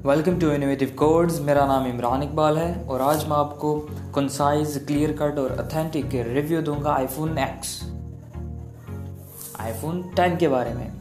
Welcome to innovative codes. मेरा नाम इमरान इकबाल है और आज मैं आपको कंसाइज, क्लियर कट और ऑथेंटिक रिव्यू दूंगा आईफोन X के बारे में।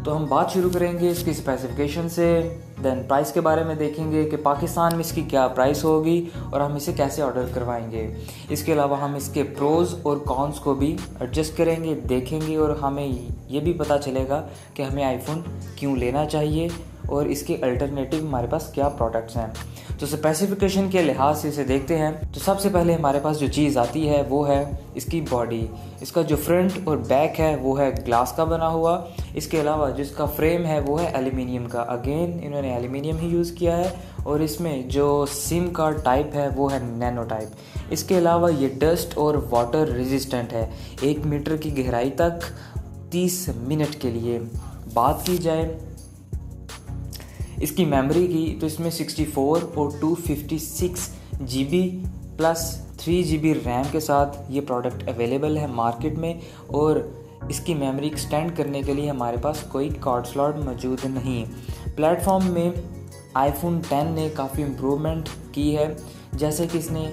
तो हम बात शुरू करेंगे इसकी स्पेसिफिकेशन से, देन प्राइस के बारे में देखेंगे कि पाकिस्तान में इसकी क्या प्राइस होगी और हम इसे कैसे ऑर्डर करवाएंगे। इसके अलावा हम इसके प्रोज और कॉन्स को भी एडजस्ट करेंगे, देखेंगे और हमें ये भी पता चलेगा कि हमें आईफोन क्यों लेना चाहिए और इसके अल्टरनेटिव हमारे पास क्या प्रोडक्ट्स हैं। तो स्पेसिफिकेशन के लिहाज से इसे देखते हैं। तो सबसे पहले हमारे पास जो चीज़ आती है वो है इसकी बॉडी। इसका जो फ्रंट और बैक है वो है ग्लास का बना हुआ। इसके अलावा जिसका फ्रेम है वो है एल्यूमिनियम का। अगेन इन्होंने एल्यूमिनियम ही यूज़ किया है और इसमें जो सिम कार्ड टाइप है वो है नैनो टाइप। इसके अलावा ये डस्ट और वाटर रेजिस्टेंट है 1 मीटर की गहराई तक 30 मिनट के लिए। बात की जाए इसकी मेमोरी की तो इसमें 64 और 256 GB प्लस 3 GB रैम के साथ ये प्रोडक्ट अवेलेबल है मार्केट में। और इसकी मेमोरी एक्सटेंड करने के लिए हमारे पास कोई कार्ड स्लॉट मौजूद नहीं। प्लेटफॉर्म में आईफोन 10 ने काफ़ी इम्प्रूवमेंट की है, जैसे कि इसने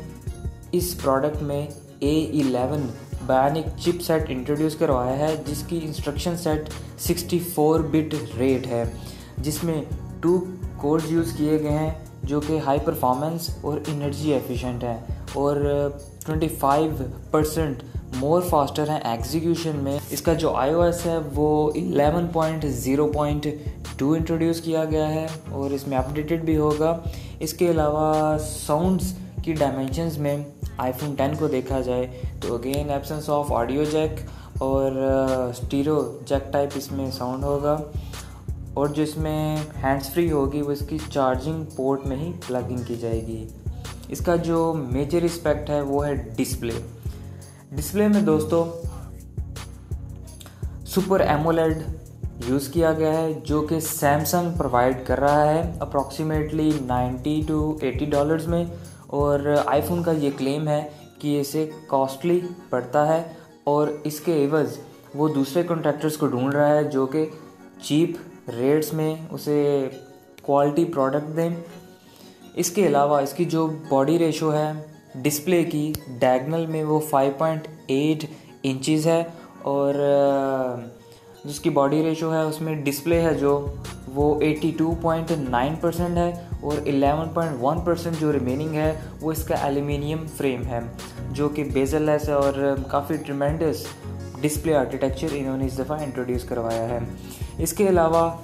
इस प्रोडक्ट में A11 bionic chip set introduce करवाया है, जिसकी इंस्ट्रक्शन सेट 64 बिट रेट है, जिसमें 2 कोर्स यूज़ किए गए हैं जो कि हाई परफॉर्मेंस और एनर्जी एफिशिएंट हैं और 25% मोर फास्टर हैं एग्जीक्यूशन में। इसका जो iOS है वो 11.0.2 इंट्रोड्यूस किया गया है और इसमें अपडेटेड भी होगा। इसके अलावा साउंड्स की डायमेंशंस में आईफोन 10 को देखा जाए तो again absence of audio jack और स्टीरियो जैक टाइप इसमें साउंड होगा और जो इसमें हैंड्स फ्री होगी वो इसकी चार्जिंग पोर्ट में ही प्लग इन की जाएगी। इसका जो मेजर एस्पेक्ट है वो है डिस्प्ले में दोस्तों सुपर एमोलेड यूज़ किया गया है, जो कि सैमसंग प्रोवाइड कर रहा है अप्रॉक्सीमेटली $90 to $80 में। और आईफोन का ये क्लेम है कि इसे कॉस्टली पड़ता है और इसके एवज वो दूसरे कॉन्ट्रैक्टर्स को ढूंढ रहा है जो कि चीप रेट्स में उसे क्वालिटी प्रोडक्ट दें। इसके अलावा इसकी जो बॉडी रेशो है डिस्प्ले की डायगोनल में वो 5.8 इंचज़ है और जिसकी बॉडी रेशो है उसमें डिस्प्ले है जो वो 82.9% है और 11.1% जो रिमेनिंग है वो इसका एल्यूमिनियम फ्रेम है, जो कि बेजललेस है और काफ़ी ट्रिमेंडस डिस्प्ले आर्किटेक्चर इन्होंने इस दफ़ा इंट्रोड्यूस करवाया है। इसके अलावा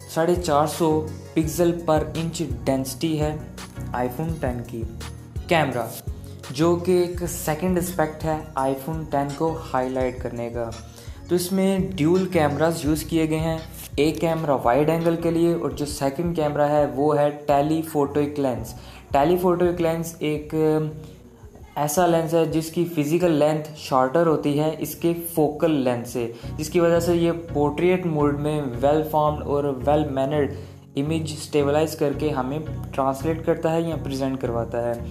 450 पिक्सल पर इंच डेंसिटी है आईफोन 10 की। कैमरा जो कि एक सेकंड एस्पेक्ट है आईफोन 10 को हाईलाइट करने का, तो इसमें ड्यूल कैमरास यूज़ किए गए हैं। एक कैमरा वाइड एंगल के लिए और जो सेकंड कैमरा है वो है टेलीफोटोइक लेंस। टेलीफोटोइक लेंस एक ऐसा लेंस है जिसकी फिजिकल लेंथ शॉर्टर होती है इसके फोकल लेंथ से, जिसकी वजह से ये पोर्ट्रेट मोड में वेल फॉर्म्ड और वेल मैनर्ड इमेज स्टेबलाइज करके हमें ट्रांसलेट करता है या प्रेजेंट करवाता है।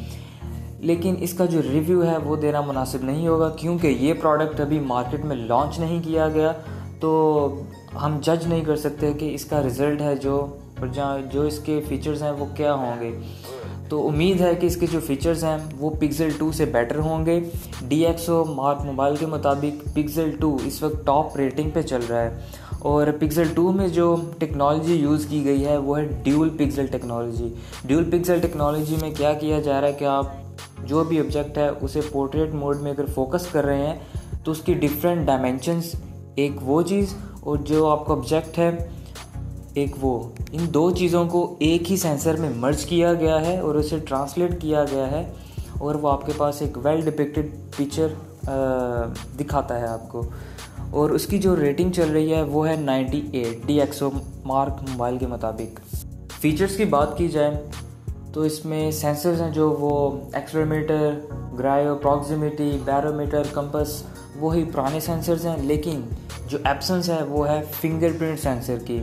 लेकिन इसका जो रिव्यू है वो देना मुनासिब नहीं होगा क्योंकि ये प्रोडक्ट अभी मार्केट में लॉन्च नहीं किया गया, तो हम जज नहीं कर सकते कि इसका रिज़ल्ट है जो इसके फीचर्स हैं वो क्या होंगे। तो उम्मीद है कि इसके जो फीचर्स हैं वो पिक्सल 2 से बेटर होंगे। DxO मार्क मोबाइल के मुताबिक पिक्सल 2 इस वक्त टॉप रेटिंग पे चल रहा है और पिक्सल 2 में जो टेक्नोलॉजी यूज़ की गई है वो है dual pixel technology. Dual pixel technology में क्या किया जा रहा है कि आप जो भी ऑब्जेक्ट है उसे पोर्ट्रेट मोड में अगर फोकस कर रहे हैं तो उसकी डिफरेंट डायमेंशंस, एक वो चीज़ और जो आपका ऑब्जेक्ट है एक वो, इन दो चीज़ों को एक ही सेंसर में मर्ज किया गया है और उसे ट्रांसलेट किया गया है और वो आपके पास एक वेल डिपिक्टेड पिक्चर दिखाता है आपको। और उसकी जो रेटिंग चल रही है वो है 98 DxO मार्क मोबाइल के मुताबिक। फ़ीचर्स की बात की जाए तो इसमें सेंसर्स हैं जो वो एक्सेलेरोमीटर, ग्रायो, प्रॉक्सिमिटी, बैरोमीटर, कंपास, वही पुराने सेंसर्स हैं, लेकिन जो एब्सेंस है वो है फिंगरप्रिंट सेंसर की,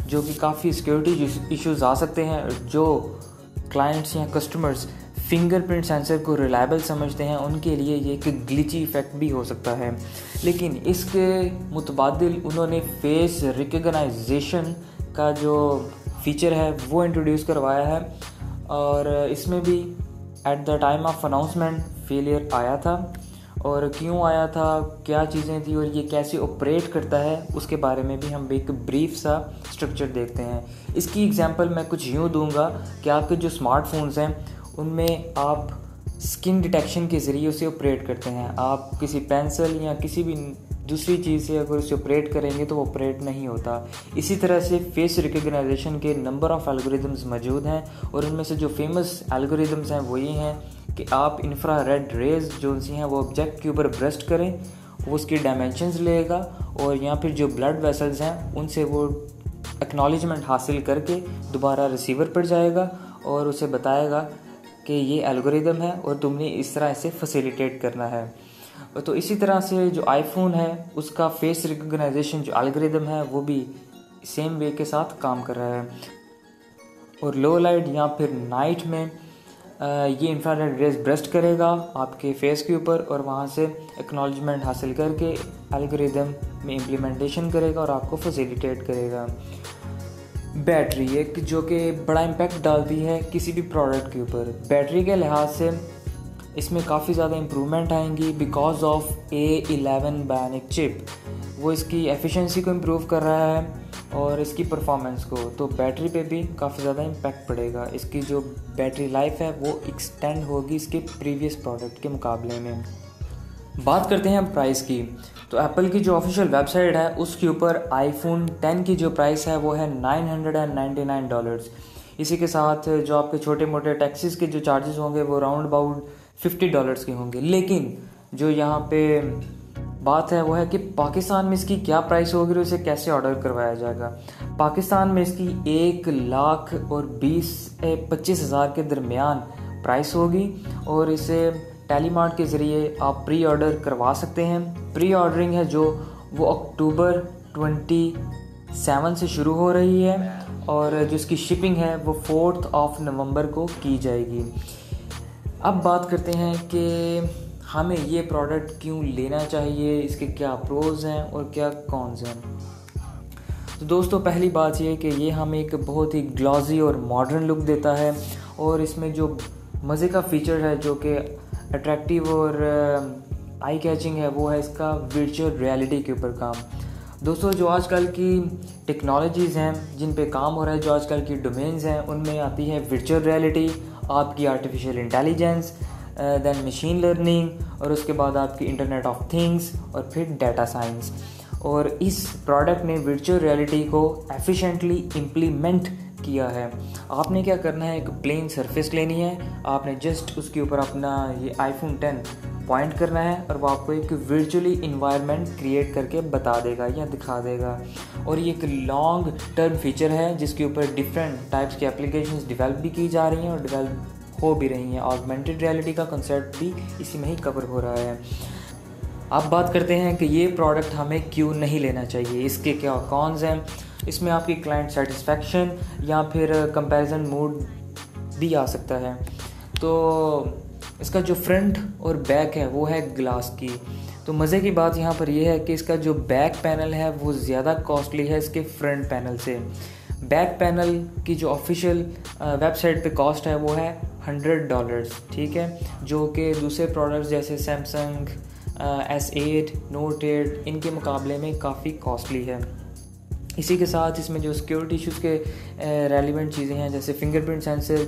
जो कि काफ़ी सिक्योरिटी इश्यूज आ सकते हैं। जो क्लाइंट्स या कस्टमर्स फिंगरप्रिंट सेंसर को रिलायबल समझते हैं उनके लिए ये एक ग्लिची इफेक्ट भी हो सकता है, लेकिन इसके मुतबादिल उन्होंने फेस रिकग्नाइजेशन का जो फीचर है वो इंट्रोड्यूस करवाया है। और इसमें भी at the time of announcement failure आया था, और क्यों आया था, क्या चीज़ें थी और ये कैसे ऑपरेट करता है, उसके बारे में भी हम एक ब्रीफ सा स्ट्रक्चर देखते हैं। इसकी एग्जांपल मैं कुछ यूँ दूंगा कि आपके जो स्मार्टफोन्स हैं उनमें आप स्किन डिटेक्शन के ज़रिए उसे ऑपरेट करते हैं। आप किसी पेंसिल या किसी भी दूसरी चीज़ से अगर उसे ऑपरेट करेंगे तो वो ऑपरेट नहीं होता। इसी तरह से फेस रिकग्नाइजेशन के नंबर ऑफ़ एल्गोरिदम्स मौजूद हैं, और उनमें से जो फेमस एल्गोरिदम्स हैं वो ये हैं कि आप इंफ्रारेड रेज जो सी हैं वो ऑब्जेक्ट के ऊपर ब्रस्ट करें, वो उसकी डायमेंशंस लेगा, और या फिर जो ब्लड वेसल्स हैं उनसे वो एक्नॉलेजमेंट हासिल करके दोबारा रिसीवर पर जाएगा और उसे बताएगा कि ये एल्गोरिदम है और तुमने इस तरह इसे फैसिलिटेट करना है। तो इसी तरह से जो आईफोन है उसका फेस रिकग्नाइजेशन जो एल्गोरिदम है वो भी सेम वे के साथ काम कर रहा है। और लो लाइट या फिर नाइट में ये इंफ्रारेड रेज ब्रस्ट करेगा आपके फेस के ऊपर, और वहाँ से एक्नॉलेजमेंट हासिल करके एल्गोरिदम में इम्प्लीमेंटेशन करेगा और आपको फैसिलिटेट करेगा। बैटरी एक जो कि बड़ा इम्पैक्ट डालती है किसी भी प्रोडक्ट के ऊपर। बैटरी के लिहाज से इसमें काफ़ी ज़्यादा इम्प्रूवमेंट आएंगी because of A11 bionic chip. वो इसकी एफिशिएंसी को इम्प्रूव कर रहा है और इसकी परफॉर्मेंस को, तो बैटरी पे भी काफ़ी ज़्यादा इम्पैक्ट पड़ेगा। इसकी जो बैटरी लाइफ है वो एक्सटेंड होगी इसके प्रीवियस प्रोडक्ट के मुकाबले में। बात करते हैं प्राइस की, तो एप्पल की जो ऑफिशियल वेबसाइट है उसके ऊपर आईफोन 10 की जो प्राइस है वो है $999। इसी के साथ जो आपके छोटे मोटे टैक्सीज के जो चार्जेस होंगे वो राउंड अबाउट $50 के होंगे। लेकिन जो यहाँ पे बात है वो है कि पाकिस्तान में इसकी क्या प्राइस होगी और इसे कैसे ऑर्डर करवाया जाएगा। पाकिस्तान में इसकी 1,20,25,000 के दरमियान प्राइस होगी, और इसे टेलीमार्ट के ज़रिए आप प्री ऑर्डर करवा सकते हैं। प्री ऑर्डरिंग है जो वो अक्टूबर 27 से शुरू हो रही है, और जो इसकी शिपिंग है वो 4 नवंबर को की जाएगी। अब बात करते हैं कि हमें ये प्रोडक्ट क्यों लेना चाहिए, इसके क्या प्रोज हैं और क्या कॉन्स हैं। तो दोस्तों पहली बात ये है कि ये हमें एक बहुत ही ग्लॉसी और मॉडर्न लुक देता है, और इसमें जो मज़े का फीचर है जो कि अट्रैक्टिव और आई कैचिंग है वो है इसका वर्चुअल रियलिटी के ऊपर काम। दोस्तों जो आजकल की टेक्नोलॉजीज़ हैं जिन पे काम हो रहा है, जो आजकल की डोमेन्स हैं, उनमें आती है वर्चुअल रियलिटी, आपकी artificial intelligence, then machine learning, और उसके बाद आपकी इंटरनेट ऑफ थिंग्स, और फिर डाटा साइंस। और इस प्रोडक्ट ने वर्चुअल रियलिटी को एफिशिएंटली इम्प्लीमेंट किया है। आपने क्या करना है, एक प्लेन सरफेस लेनी है, आपने जस्ट उसके ऊपर अपना ये आईफोन 10 पॉइंट करना है और वो आपको एक वर्चुअली इन्वायरमेंट क्रिएट करके बता देगा या दिखा देगा। और ये एक लॉन्ग टर्म फीचर है जिसके ऊपर डिफरेंट टाइप्स की एप्लीकेशंस डेवलप भी की जा रही हैं और डेवलप हो भी रही हैं। ऑगमेंटेड रियलिटी का कंसेप्ट भी इसी में ही कवर हो रहा है। अब बात करते हैं कि ये प्रोडक्ट हमें क्यों नहीं लेना चाहिए, इसके क्या कॉन्स हैं। इसमें आपकी क्लाइंट सेटिस्फैक्शन या फिर कंपैरिजन मूड भी आ सकता है। तो इसका जो फ्रंट और बैक है वो है ग्लास की। तो मज़े की बात यहाँ पर यह है कि इसका जो बैक पैनल है वो ज़्यादा कॉस्टली है इसके फ्रंट पैनल से। बैक पैनल की जो ऑफिशियल वेबसाइट पे कॉस्ट है वो है $100, ठीक है, जो कि दूसरे प्रोडक्ट्स जैसे सैमसंग S8, Note 8 इनके मुकाबले में काफ़ी कॉस्टली है। इसी के साथ इसमें जो सिक्योरिटी इशूज़ के रेलिवेंट चीज़ें हैं जैसे फिंगरप्रिंट सेंसर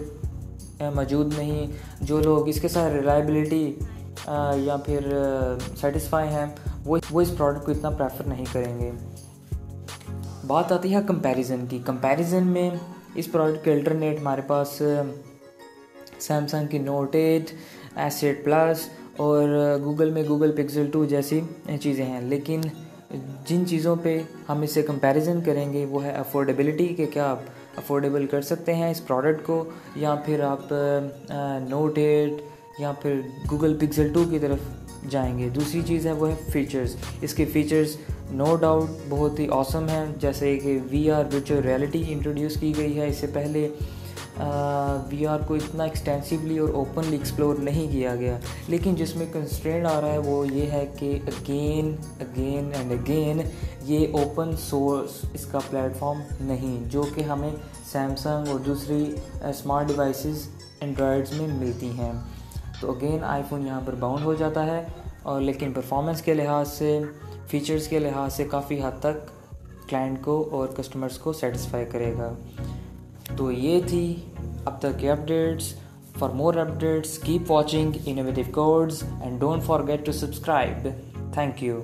मौजूद नहीं। जो लोग इसके साथ रिलायबिलिटी या फिर सेटिस्फाई हैं वो इस प्रोडक्ट को इतना प्रेफर नहीं करेंगे। बात आती है कंपैरिजन की। कंपैरिजन में इस प्रोडक्ट के अल्टरनेट हमारे पास सैमसंग की Note 8, S8 Plus और गूगल में गूगल पिक्सल 2 जैसी चीज़ें हैं। लेकिन जिन चीज़ों पे हम इससे कंपैरिजन करेंगे वो है अफोर्डेबिलिटी, कि क्या आप अफोर्डेबल कर सकते हैं इस प्रोडक्ट को, या फिर आप Note 8 या फिर गूगल पिक्सल 2 की तरफ जाएंगे। दूसरी चीज़ है वो है फ़ीचर्स। इसके फ़ीचर्स नो डाउट बहुत ही ऑसम हैं, जैसे कि VR वर्चुअल रियलिटी इंट्रोड्यूस की गई है। इससे पहले VR को इतना एक्सटेंसिवली और ओपनली एक्सप्लोर नहीं किया गया। लेकिन जिसमें कंस्ट्रेंट आ रहा है वो ये है कि अगेन एंड अगेन ये ओपन सोर्स इसका प्लेटफॉर्म नहीं, जो कि हमें सैमसंग और दूसरी स्मार्ट डिवाइसेस एंड्रॉयड्स में मिलती हैं। तो अगेन आईफोन यहाँ पर बाउंड हो जाता है, और लेकिन परफॉर्मेंस के लिहाज से, फीचर्स के लिहाज से काफ़ी हद तक क्लाइंट को और कस्टमर्स को सेटिस्फाई करेगा। तो ये थी अब तक के updates. For more updates keep watching innovative codes and don't forget to subscribe. Thank you.